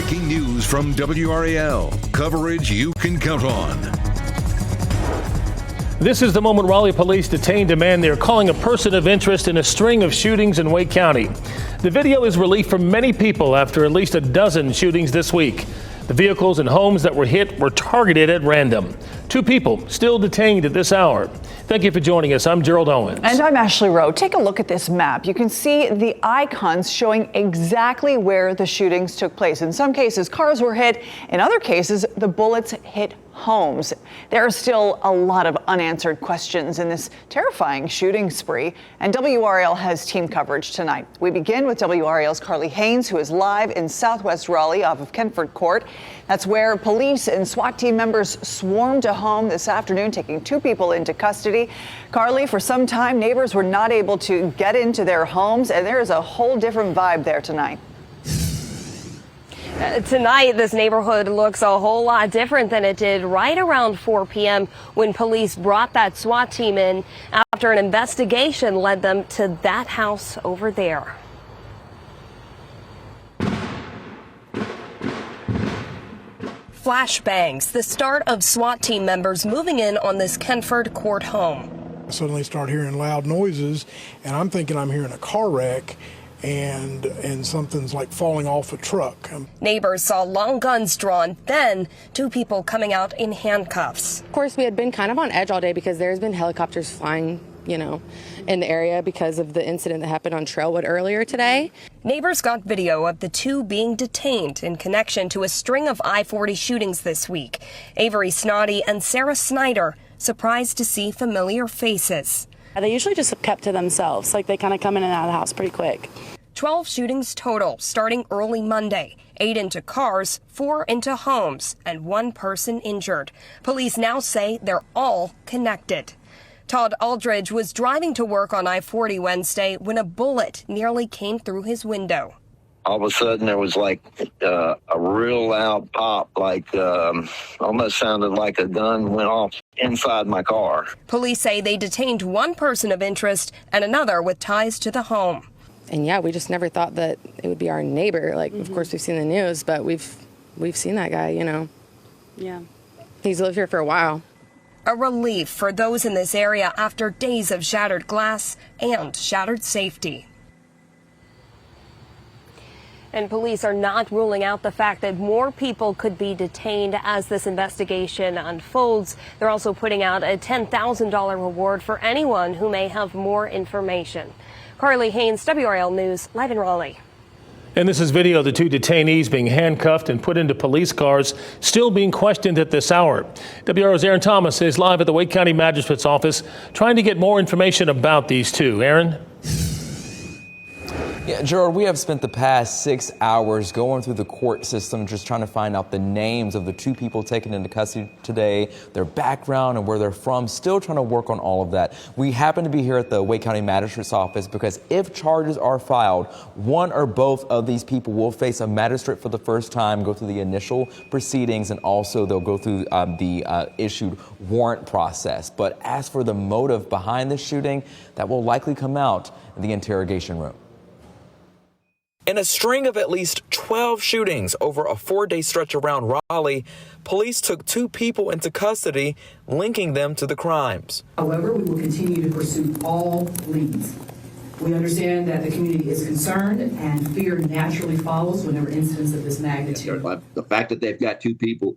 Breaking news from WRAL. Coverage you can count on. This is the moment Raleigh police detained a man they're calling a person of interest in a string of shootings in Wake County. The video is relief for many people after at least a dozen shootings this week. The vehicles and homes that were hit were targeted at random. 2 people still detained at this hour. Thank you for joining us. I'm Gerald Owens. And I'm Ashley Rowe. Take a look at this map. You can see the icons showing exactly where the shootings took place. In some cases, cars were hit. In other cases, the bullets hit homes. There are still a lot of unanswered questions in this terrifying shooting spree, and WRAL has team coverage tonight. We begin with WRAL's Carly Haynes, who is live in southwest Raleigh off of Kentford Court. That's where police and SWAT team members swarmed a home this afternoon, taking 2 people into custody. Carly, for some time, neighbors were not able to get into their homes, and there is a whole different vibe there tonight. Tonight, this neighborhood looks a whole lot different than it did right around 4 p.m. when police brought that SWAT team in after an investigation led them to that house over there. Flashbangs, the start of SWAT team members moving in on this Kentford Court home. I suddenly start hearing loud noises, and I'm thinking I'm hearing a car wreck. And something's like falling off a truck. Neighbors saw long guns drawn, then 2 people coming out in handcuffs. Of course, we had been kind of on edge all day because there's been helicopters flying, in the area because of the incident that happened on Trailwood earlier today. Neighbors got video of the 2 being detained in connection to a string of I-40 shootings this week. Avery Snoddy and Sarah Snyder surprised to see familiar faces. They usually just kept to themselves, like they kind of come in and out of the house pretty quick. 12 shootings total, starting early Monday. 8 into cars, 4 into homes, and 1 person injured. Police now say they're all connected. Todd Aldridge was driving to work on I-40 Wednesday when a bullet nearly came through his window. All of a sudden, there was like a real loud pop, like almost sounded like a gun went off inside my car. Police say they detained 1 person of interest and another with ties to the home. And yeah, we just never thought that it would be our neighbor. Of course, we've seen the news, but we've seen that guy, Yeah. He's lived here for a while. A relief for those in this area after days of shattered glass and shattered safety. And police are not ruling out the fact that more people could be detained as this investigation unfolds. They're also putting out a $10,000 reward for anyone who may have more information. Carly Haynes, WRAL News, live in Raleigh. And this is video of the 2 detainees being handcuffed and put into police cars, still being questioned at this hour. WRAL's Aaron Thomas is live at the Wake County Magistrate's office trying to get more information about these 2. Aaron? Yeah, Gerald, we have spent the past 6 hours going through the court system, just trying to find out the names of the 2 people taken into custody today, their background and where they're from, still trying to work on all of that. We happen to be here at the Wake County Magistrate's office because if charges are filed, 1 or both of these people will face a magistrate for the first time, go through the initial proceedings, and also they'll go through the issued warrant process. But as for the motive behind this shooting, that will likely come out in the interrogation room. In a string of at least 12 shootings over a 4-day stretch around Raleigh, police took 2 people into custody, linking them to the crimes. However, we will continue to pursue all leads. We understand that the community is concerned and fear naturally follows whenever incidents of this magnitude. The fact that they've got 2 people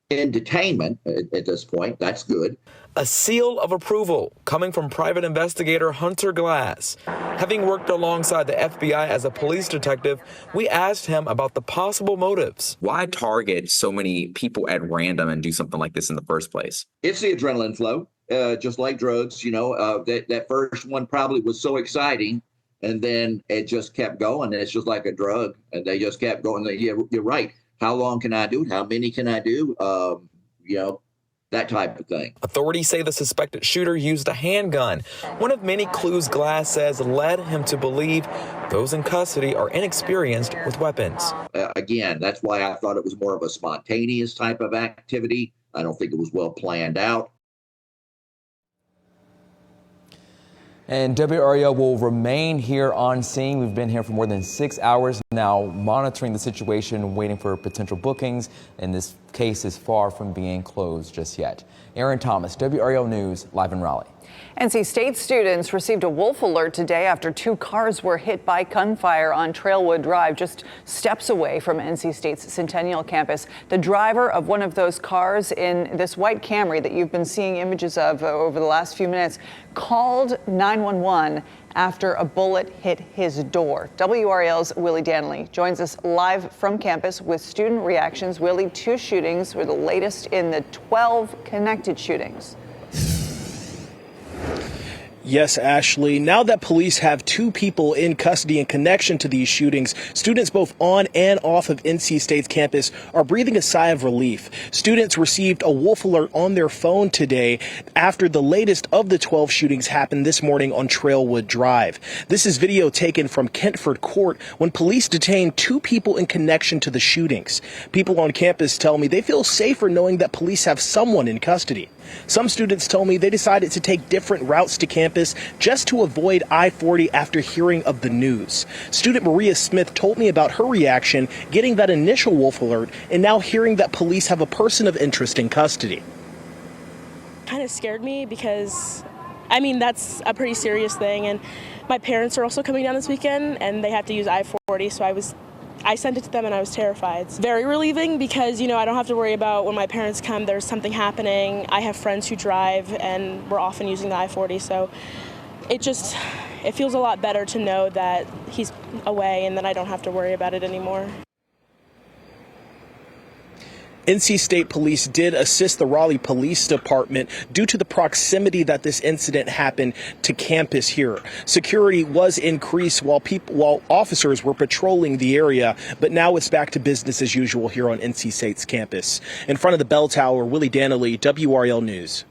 in detainment at this point, that's good. A seal of approval coming from private investigator Hunter Glass. Having worked alongside the FBI as a police detective, we asked him about the possible motives. Why target so many people at random and do something like this in the first place? It's the adrenaline flow, just like drugs. That first one probably was so exciting, and then it just kept going. It's just like a drug, and they just kept going. Yeah, you're right. How long can I do it? How many can I do? That type of thing. Authorities say the suspected shooter used a handgun. One of many clues Glass says led him to believe those in custody are inexperienced with weapons. Again, that's why I thought it was more of a spontaneous type of activity. I don't think it was well planned out. And WRAL will remain here on scene. We've been here for more than 6 hours now, monitoring the situation, waiting for potential bookings. And this case is far from being closed just yet. Aaron Thomas, WRAL News, live in Raleigh. NC State students received a wolf alert today after 2 cars were hit by gunfire on Trailwood Drive, just steps away from NC State's Centennial campus. The driver of one of those cars in this white Camry that you've been seeing images of over the last few minutes called 911 after a bullet hit his door. WRAL's Willie Danley joins us live from campus with student reactions. Willie, 2 shootings were the latest in the 12 connected shootings. Yes, Ashley. Now that police have 2 people in custody in connection to these shootings, students both on and off of NC State's campus are breathing a sigh of relief. Students received a wolf alert on their phone today after the latest of the 12 shootings happened this morning on Trailwood Drive. This is video taken from Kentford Court when police detained 2 people in connection to the shootings. People on campus tell me they feel safer knowing that police have someone in custody. Some students told me they decided to take different routes to campus just to avoid I-40 after hearing of the news. Student Maria Smith told me about her reaction getting that initial wolf alert and now hearing that police have a person of interest in custody. Kind of scared me because, I mean, that's a pretty serious thing, and my parents are also coming down this weekend and they have to use I-40, so I sent it to them and I was terrified. It's very relieving because, you know, I don't have to worry about when my parents come, there's something happening. I have friends who drive and we're often using the I-40, so it feels a lot better to know that he's away and that I don't have to worry about it anymore. NC State Police did assist the Raleigh Police Department due to the proximity that this incident happened to campus here. Security was increased while officers were patrolling the area, but now it's back to business as usual here on NC State's campus. In front of the bell tower, Willie Danley, WRAL News.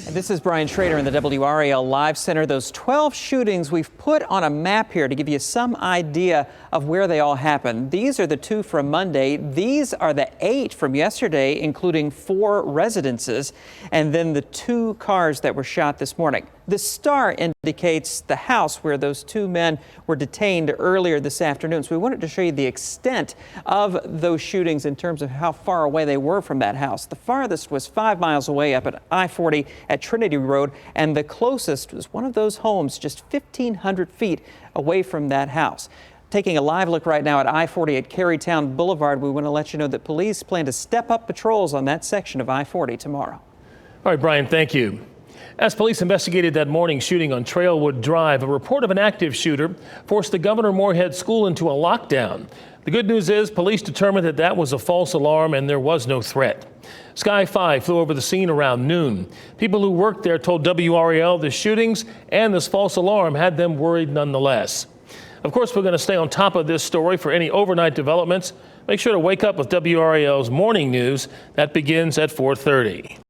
This is Brian Schrader in the WRAL Live Center. Those 12 shootings we've put on a map here to give you some idea of where they all happened. These are the 2 from Monday. These are the 8 from yesterday, including 4 residences, and then the 2 cars that were shot this morning. The star indicates the house where those 2 men were detained earlier this afternoon. So we wanted to show you the extent of those shootings in terms of how far away they were from that house. The farthest was 5 miles away up at I-40 at Trinity Road, and the closest was one of those homes just 1,500 feet away from that house. Taking a live look right now at I-40 at Carytown Boulevard, we want to let you know that police plan to step up patrols on that section of I-40 tomorrow. All right, Brian, thank you. As police investigated that morning shooting on Trailwood Drive, a report of an active shooter forced the Governor Moorhead School into a lockdown. The good news is police determined that that was a false alarm and there was no threat. Sky 5 flew over the scene around noon. People who worked there told WRAL the shootings and this false alarm had them worried nonetheless. Of course, we're going to stay on top of this story for any overnight developments. Make sure to wake up with WRAL's morning news. That begins at 4:30.